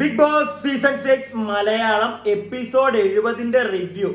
Big Boss season 6 Malayalam episode 70 review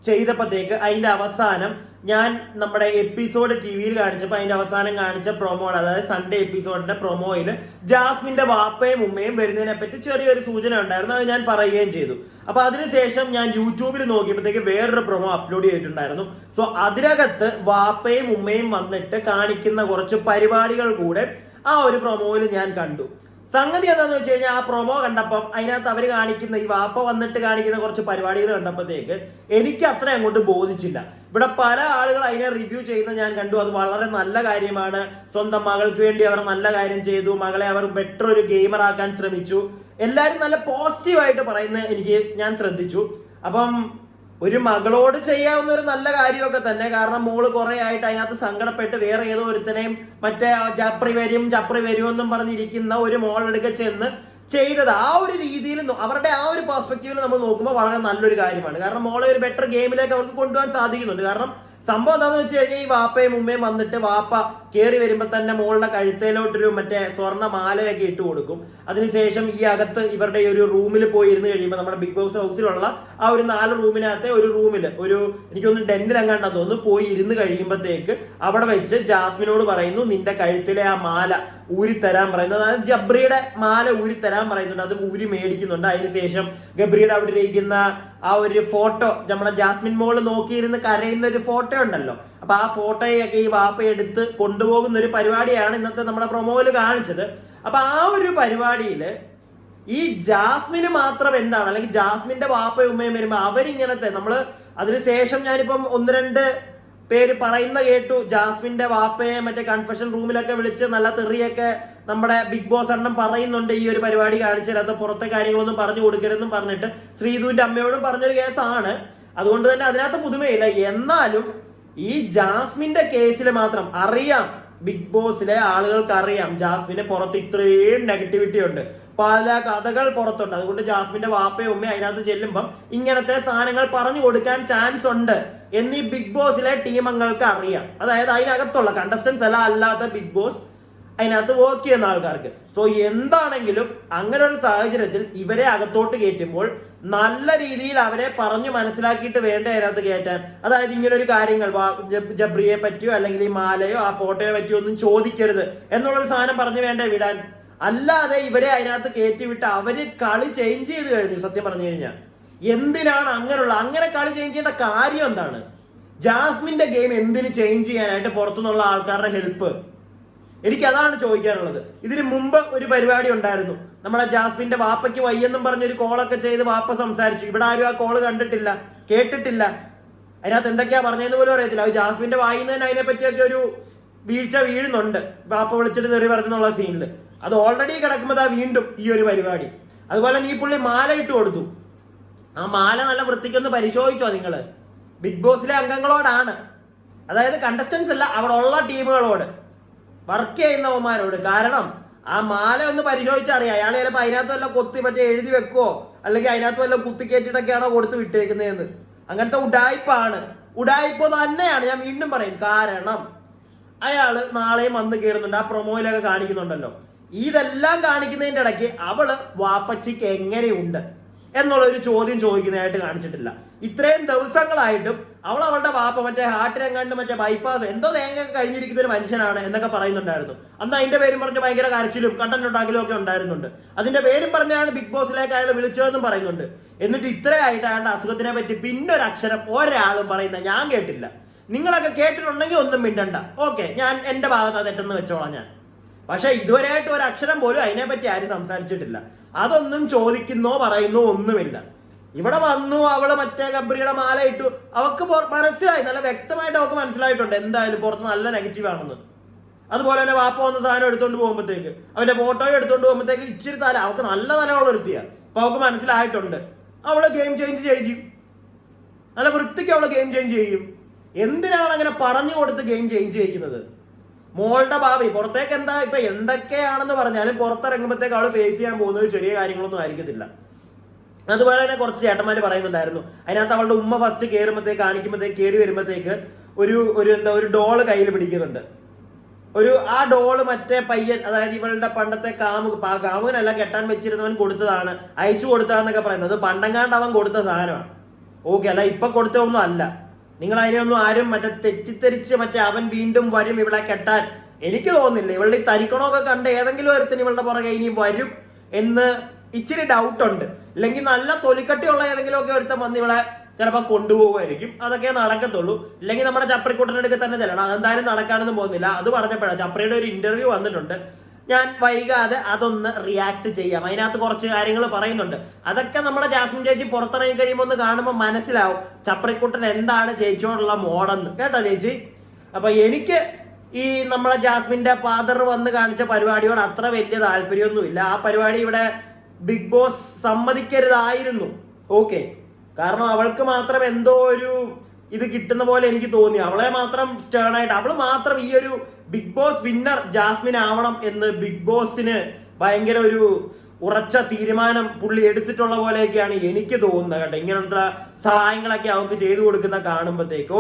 ചെയ്തപ്പോഴത്തേക്ക് അതിന്റെ അവസാനം ഞാൻ നമ്മുടെ എപ്പിസോഡ് ടിവിയിൽ കാണിച്ചപ്പോൾ അതിന്റെ അവസാനം കാണിച്ച പ്രൊമോഡ്, അതായത് സൺഡേ എപ്പിസോഡിന്റെ പ്രൊമോയിൽ ജാസ്മിന്റെ വാപ്പയും ഉമ്മയും വരുന്നതിനെ പറ്റി ചെറിയൊരു സൂചന ഉണ്ടായിരുന്നു. അത് ഞാൻ പറയുകയും ചെയ്തു. അപ്പൊ അതിനുശേഷം ഞാൻ യൂട്യൂബിൽ നോക്കിയപ്പോഴത്തേക്ക് വേറൊരു പ്രൊമോ അപ്ലോഡ് ചെയ്തിട്ടുണ്ടായിരുന്നു. സോ അതിനകത്ത് വാപ്പയും ഉമ്മയും വന്നിട്ട് കാണിക്കുന്ന കുറച്ച് പരിപാടികൾ കൂടെ ആ ഒരു പ്രൊമോയിൽ ഞാൻ കണ്ടു. സംഗതി എന്താന്ന് വെച്ച് കഴിഞ്ഞാൽ ആ പ്രൊമോ കണ്ടപ്പം അതിനകത്ത് അവർ കാണിക്കുന്ന ഈ വാപ്പ വന്നിട്ട് കാണിക്കുന്ന കുറച്ച് പരിപാടികൾ കണ്ടപ്പോഴത്തേക്ക് എനിക്ക് അത്ര അങ്ങോട്ട് ബോധിച്ചില്ല. ഇവിടെ പല ആളുകൾ അതിനെ റിവ്യൂ ചെയ്യുന്ന ഞാൻ കണ്ടു. അത് വളരെ നല്ല കാര്യമാണ്, സ്വന്തം മകൾക്ക് വേണ്ടി അവർ നല്ല കാര്യം ചെയ്തു, മകളെ അവർ ബെറ്റർ ഒരു ഗെയിമർ ആക്കാൻ ശ്രമിച്ചു, എല്ലാവരും നല്ല പോസിറ്റീവായിട്ട് പറയുന്ന ഞാൻ ശ്രദ്ധിച്ചു. അപ്പം ഒരു മകളോട് ചെയ്യാവുന്ന ഒരു നല്ല കാര്യമൊക്കെ തന്നെ. കാരണം മോള് കുറെ ആയിട്ട് അതിനകത്ത് സങ്കടപ്പെട്ട് വേറെ ഏതോ ഒരുത്തനെയും മറ്റേ ചപ്രി വരും എന്നും പറഞ്ഞിരിക്കുന്ന ഒരു മോളെടുക്ക ചെന്ന് ചെയ്തത് ആ ഒരു രീതിയിൽ അവരുടെ ആ ഒരു പെർസ്പെക്റ്റീവിൽ നമ്മൾ നോക്കുമ്പോൾ വളരെ നല്ലൊരു കാര്യമാണ്. കാരണം മോളെ ഒരു ബെറ്റർ ഗെയിമിലേക്ക് അവർക്ക് കൊണ്ടുപോകാൻ സാധിക്കുന്നുണ്ട്. കാരണം സംഭവം എന്താന്ന് വെച്ച് കഴിഞ്ഞാൽ ഈ വാപ്പയും ഉമ്മയും വന്നിട്ട് വാപ്പ കയറി വരുമ്പോൾ തന്നെ മോളുടെ കഴുത്തേലോട്ടൊരു മറ്റേ സ്വർണ്ണ മാലയൊക്കെ ഇട്ട് കൊടുക്കും. അതിനുശേഷം ഈ അകത്ത് ഇവരുടെ ഒരു റൂമിൽ പോയി ഇരുന്ന് കഴിയുമ്പോൾ നമ്മുടെ ബിഗ് ബോസ് ഹൗസിലുള്ള ആ ഒരു 4 റൂമിനകത്തെ ഒരു റൂമിൽ എനിക്കൊന്ന് ഡെന്നിലെങ്ങാണ്ടെന്ന് തോന്നുന്നു പോയി ഇരുന്ന് കഴിയുമ്പോഴത്തേക്ക് അവിടെ വെച്ച് ജാസ്മിനോട് പറയുന്നു നിന്റെ കഴുത്തിലെ ആ മാല ഊരിത്തരാൻ പറയുന്നു. അതായത് ജബ്രിയുടെ മാല ഊരിത്തരാൻ പറയുന്നുണ്ട്. അത് ഊരി മേടിക്കുന്നുണ്ട്. അതിനുശേഷം ഗബ്രിയുടെ അവിടെ ഇരിക്കുന്ന ആ ഒരു ഫോട്ടോ, നമ്മുടെ ജാസ്മിൻ മോള് നോക്കിയിരുന്ന് കരയുന്ന ഒരു ഫോട്ടോ ഉണ്ടല്ലോ, അപ്പൊ ആ ഫോട്ടോയൊക്കെ ഈ വാപ്പ എടുത്ത് കൊണ്ടുപോകുന്ന ഒരു പരിപാടിയാണ് ഇന്നത്തെ നമ്മുടെ പ്രൊമോയില് കാണിച്ചത്. അപ്പൊ ആ ഒരു പരിപാടിയിൽ ഈ ജാസ്മിന് മാത്രം എന്താണ്, അല്ലെങ്കിൽ ജാസ്മിന്റെ വാപ്പയും ഉമ്മയും വരുമ്പോൾ അവരിങ്ങനത്തെ അതിനുശേഷം ഞാനിപ്പം 1-2 പേര് പറയുന്ന കേട്ടു. ജാസ്മിന്റെ വാപ്പയെ മറ്റേ കൺഫെഷൻ റൂമിലൊക്കെ വിളിച്ച് നല്ല തെറിയൊക്കെ നമ്മുടെ ബിഗ് ബോസ് എണ്ണം പറയുന്നുണ്ട്. ഈ ഒരു പരിപാടി കാണിച്ചാൽ പുറത്തെ കാര്യങ്ങളൊന്നും പറഞ്ഞു കൊടുക്കരുതെന്നും പറഞ്ഞിട്ട് ശ്രീധുവിന്റെ അമ്മയോടും പറഞ്ഞൊരു കേസാണ്. അതുകൊണ്ട് തന്നെ അതിനകത്ത് പുതുമയില്ല. എന്നാലും ഈ ജാസ്മിന്റെ കേസിൽ മാത്രം അറിയാം, ബിഗ് ബോസിലെ ആളുകൾക്ക് അറിയാം ജാസ്മിന്റെ പുറത്ത് ഇത്രയും നെഗറ്റിവിറ്റി ഉണ്ട്, പല കഥകൾ പുറത്തുണ്ട്. അതുകൊണ്ട് ജാസ്മിന്റെ വാപ്പയും ഉമ്മയും അതിനകത്ത് ചെല്ലുമ്പം ഇങ്ങനത്തെ സാധനങ്ങൾ പറഞ്ഞു കൊടുക്കാൻ ചാൻസ് ഉണ്ട് എന്നീ ബിഗ് ബോസിലെ ടീം അംഗങ്ങൾക്ക് അറിയാം. അതായത് അതിനകത്തുള്ള കണ്ടസ്റ്റൻസ് അല്ലാത്ത ബിഗ് ബോസ് അതിനകത്ത് വർക്ക് ചെയ്യുന്ന ആൾക്കാർക്ക്. സോ എന്താണെങ്കിലും അങ്ങനെ ഒരു സാഹചര്യത്തിൽ ഇവരെ അകത്തോട്ട് കയറ്റുമ്പോൾ നല്ല രീതിയിൽ അവരെ പറഞ്ഞു മനസ്സിലാക്കിയിട്ട് വേണ്ട അതിനകത്ത് കയറ്റാൻ. അതായത് ഇങ്ങനെ ഒരു കാര്യങ്ങൾ ജബ്രിയെ പറ്റിയോ അല്ലെങ്കിൽ ഈ മാലയോ ആ ഫോട്ടോയോ പറ്റിയോ ഒന്നും ചോദിക്കരുത് എന്നുള്ളൊരു സാധനം പറഞ്ഞു വേണ്ടേ വിടാൻ. അല്ലാതെ ഇവരെ അതിനകത്ത് കയറ്റി വിട്ട് അവര് കളി ചേഞ്ച് ചെയ്ത് കഴിഞ്ഞു. സത്യം പറഞ്ഞു കഴിഞ്ഞാൽ എന്തിനാണ് അങ്ങനെ കളി ചേഞ്ച് ചെയ്യേണ്ട കാര്യം എന്താണ്? ജാസ്മിന്റെ ഗെയിം എന്തിന് ചേഞ്ച് ചെയ്യാനായിട്ട് പുറത്തുനിന്നുള്ള ആൾക്കാരുടെ ഹെൽപ്പ്? എനിക്ക് അതാണ് ചോദിക്കാനുള്ളത്. ഇതിന് മുമ്പ് ഒരു പരിപാടി ഉണ്ടായിരുന്നു, നമ്മുടെ ജാസ്മിന്റെ വാപ്പയ്ക്ക് വയ്യെന്നും പറഞ്ഞൊരു കോളൊക്കെ ചെയ്ത് വാപ്പ സംസാരിച്ചു. ഇവിടെ ആരും ആ കോള് കണ്ടിട്ടില്ല, കേട്ടിട്ടില്ല. അതിനകത്ത് എന്തൊക്കെയാ പറഞ്ഞതെന്ന് പോലും അറിയത്തില്ല. അത് ജാസ്മിന്റെ വായിന്ന് തന്നെ അതിനെ പറ്റിയൊക്കെ ഒരു വീഴ്ച വീഴുന്നുണ്ട്. വാപ്പ വിളിച്ചിട്ട് തെറി പറഞ്ഞെന്നുള്ള സീനിൽ അത് ഓൾറെഡി കിടക്കുമ്പോൾ വീണ്ടും ഈ ഒരു പരിപാടി. അതുപോലെ ഈ പുള്ളി മാല ഇട്ട് കൊടുത്തു. ആ മാല നല്ല വൃത്തിക്കൊന്ന് പരിശോധിച്ചോ നിങ്ങൾ? ബിഗ് ബോസിലെ അംഗങ്ങളോടാണ്, അതായത് കണ്ടസ്റ്റൻസ് അല്ല, അവിടെ ഉള്ള ടീമുകളോട്, വർക്ക് ചെയ്യുന്നവന്മാരോട്. കാരണം ആ മാല ഒന്ന് പരിശോധിച്ചറിയാം. അയാൾ ചിലപ്പോൾ അതിനകത്ത് വല്ല കൊത്തി മറ്റേ എഴുതി വെക്കുവോ അല്ലെങ്കിൽ അതിനകത്ത് വല്ല കുത്തിക്കേറ്റിട്ടൊക്കെയാണോ കൊടുത്ത് വിട്ടേക്കുന്നതെന്ന്. അങ്ങനത്തെ ഉഡായിപ്പ് തന്നെയാണ്, ഞാൻ വീണ്ടും പറയും. കാരണം അയാള് നാളെയും വന്ന് കയറുന്നുണ്ട്, ആ പ്രൊമോയിലൊക്കെ കാണിക്കുന്നുണ്ടല്ലോ. ഇതെല്ലാം കാണിക്കുന്നതിന്റെ ഇടയ്ക്ക് അവള് വാപ്പച്ചിക്ക് എങ്ങനെയുണ്ട് എന്നുള്ളൊരു ചോദ്യം ചോദിക്കുന്നതായിട്ട് കാണിച്ചിട്ടില്ല. ഇത്രയും ദിവസങ്ങളായിട്ടും അവളുടെ വാപ്പ മറ്റേ ഹാർട്ടിനെങ്ങാണ്ട് മറ്റേ ബൈപ്പാസ് എന്തോ തേങ്ങയൊക്കെ കഴിഞ്ഞിരിക്കുന്ന ഒരു മനുഷ്യനാണ് എന്നൊക്കെ പറയുന്നുണ്ടായിരുന്നു. അന്ന് അതിന്റെ പേരും പറഞ്ഞ് ഭയങ്കര കരച്ചിലും കണ്ടന്റ് ഉണ്ടാക്കലും ഒക്കെ ഉണ്ടായിരുന്നുണ്ട്. അതിന്റെ പേരും പറഞ്ഞാണ് ബിഗ് ബോസിലേക്ക് അയാൾ വിളിച്ചതെന്നും പറയുന്നുണ്ട്. എന്നിട്ട് ഇത്രയായിട്ട് അയാളുടെ അസുഖത്തിനെ പറ്റി പിന്നൊരു അക്ഷരം ഒരാളും പറയുന്ന ഞാൻ കേട്ടില്ല. നിങ്ങളൊക്കെ കേട്ടിട്ടുണ്ടെങ്കിൽ ഒന്നും മിണ്ടണ്ട, ഓക്കെ, ഞാൻ എന്റെ ഭാഗത്ത് തെറ്റെന്ന് വെച്ചോളാം ഞാൻ. പക്ഷെ ഇതുവരെയായിട്ട് ഒരു അക്ഷരം പോലും അതിനെപ്പറ്റി ആരും സംസാരിച്ചിട്ടില്ല. അതൊന്നും ചോദിക്കുന്നോ പറയുന്നോ ഒന്നുമില്ല. ഇവിടെ വന്നു, അവള് മറ്റേ ഗബ്രിയുടെ മാല ഇട്ടു, അവക്ക് മനസ്സിലായി, നല്ല വ്യക്തമായിട്ട് അവൾക്ക് മനസ്സിലായിട്ടുണ്ട് എന്തായാലും പുറത്ത് നല്ല നെഗറ്റീവ് ആണെന്ന്. അതുപോലെ തന്നെ വാപ്പ വന്ന സാധനം എടുത്തോണ്ട് പോകുമ്പോഴത്തേക്ക്, അവന്റെ ഫോട്ടോയും എടുത്തോണ്ട് പോകുമ്പോഴത്തേക്ക് ഇച്ചിരി തല, അവൾക്ക് നല്ല തലമുള്ള ഒരുത്തിയാ. അപ്പൊ അവൾക്ക് മനസ്സിലായിട്ടുണ്ട് അവള് ഗെയിം ചേഞ്ച് ചെയ്യും, നല്ല വൃത്തിക്ക് അവള് ഗെയിം ചേഞ്ച് ചെയ്യും. എന്തിനാണ് അങ്ങനെ പറഞ്ഞു കൊടുത്ത് ഗെയിം ചേഞ്ച് ചെയ്യിക്കുന്നത്? മോളുടെ ഭാവി പുറത്തേക്ക് ഇപ്പൊ എന്തൊക്കെയാണെന്ന് പറഞ്ഞാലും പുറത്തിറങ്ങുമ്പോഴത്തേക്ക് അവള് ഫേസ് ചെയ്യാൻ പോകുന്നത് ചെറിയ കാര്യങ്ങളൊന്നും ആയിരിക്കത്തില്ല. അതുപോലെ തന്നെ കുറച്ച് ചേട്ടന്മാര് പറയുന്നുണ്ടായിരുന്നു, അതിനകത്ത് അവളുടെ ഉമ്മ ഫസ്റ്റ് കാണിക്കുമ്പോഴത്തേക്ക് കയറി വരുമ്പോഴത്തേക്ക് ഒരു ഡോള് കയ്യിൽ പിടിക്കുന്നുണ്ട്. ആ ഡോള് മറ്റേ പയ്യൻ, അതായത് ഇവളുടെ പണ്ടത്തെ കാമുകനല്ല, കെട്ടാൻ വെച്ചിരുന്നവൻ കൊടുത്തതാണ്, അയച്ചു കൊടുത്തതെന്നൊക്കെ പറയുന്നത് പണ്ടങ്ങാണ്ട് അവൻ കൊടുത്ത സാധനമാണ്. ഓക്കെ, അല്ല ഇപ്പൊ കൊടുത്തതൊന്നും അല്ല. നിങ്ങൾ അതിനെയൊന്നും ആരും തെറ്റിദ്ധരിച്ച് അവൻ വീണ്ടും വരും ഇവളെ കെട്ടാൻ എനിക്ക് തോന്നുന്നില്ല. ഇവളുടെ ഈ തനിക്കണമൊക്കെ കണ്ട് ഏതെങ്കിലും ഒരുത്തിന് ഇവളുടെ പുറകെ ഇനി വരും എന്ന് ഇച്ചിരി ഡൗട്ട് ഉണ്ട്. അല്ലെങ്കിൽ നല്ല തൊലിക്കട്ടിയുള്ള ഏതെങ്കിലും ഒക്കെ ഒരുത്തൻ വന്ന് ഇവളെ ചിലപ്പോൾ കൊണ്ടുപോകുമായിരിക്കും. അതൊക്കെ നടക്കത്തുള്ളൂ. ഇല്ലെങ്കിൽ നമ്മുടെ ചപ്രിക്കുട്ടൻ്റെ അടുത്ത് തന്നെ ചെല്ലണം. അതെന്തായാലും നടക്കാനൊന്നും പോകുന്നില്ല. അത് പറഞ്ഞപ്പോഴാണ് ചപ്രിയുടെ ഒരു ഇന്റർവ്യൂ വന്നിട്ടുണ്ട്. ഞാൻ വൈകാതെ അതൊന്ന് റിയാക്ട് ചെയ്യാം. അതിനകത്ത് കുറച്ച് കാര്യങ്ങൾ പറയുന്നുണ്ട്. അതൊക്കെ നമ്മുടെ ജാസ്മിൻ ചേച്ചി പുറത്തിറങ്ങി കഴിയുമ്പോൾ ഒന്ന് കാണുമ്പോൾ മനസ്സിലാവും ചപ്രിക്കുട്ടൻ എന്താണ് ചേച്ചിയോടുള്ള മോഡെന്ന്. കേട്ടോ ചേച്ചി? അപ്പൊ എനിക്ക് ഈ നമ്മുടെ ജാസ്മിന്റെ ഫാദർ വന്ന് കാണിച്ച പരിപാടിയോട് അത്ര വലിയ താല്പര്യമൊന്നുമില്ല. ആ പരിപാടി ഇവിടെ ബിഗ് ബോസ് സമ്മതിക്കരുതായിരുന്നു. ഓക്കെ, കാരണം അവൾക്ക് മാത്രം എന്തോ ഒരു ഇത് കിട്ടുന്ന പോലെ എനിക്ക് തോന്നി. അവളെ മാത്രം സ്റ്റേൺ ആയിട്ട് അവൾ മാത്രം ഈ ഒരു ബിഗ് ബോസ് വിന്നർ ജാസ്മിൻ ആവണം എന്ന് ബിഗ് ബോസിന് ഭയങ്കര ഒരു ഉറച്ച തീരുമാനം പുള്ളി എടുത്തിട്ടുള്ള പോലെയൊക്കെയാണ് എനിക്ക് തോന്നുന്നത് കേട്ടോ. ഇങ്ങനത്തെ സഹായങ്ങളൊക്കെ അവൾക്ക് ചെയ്തു കൊടുക്കുന്ന കാണുമ്പോഴത്തേക്ക്.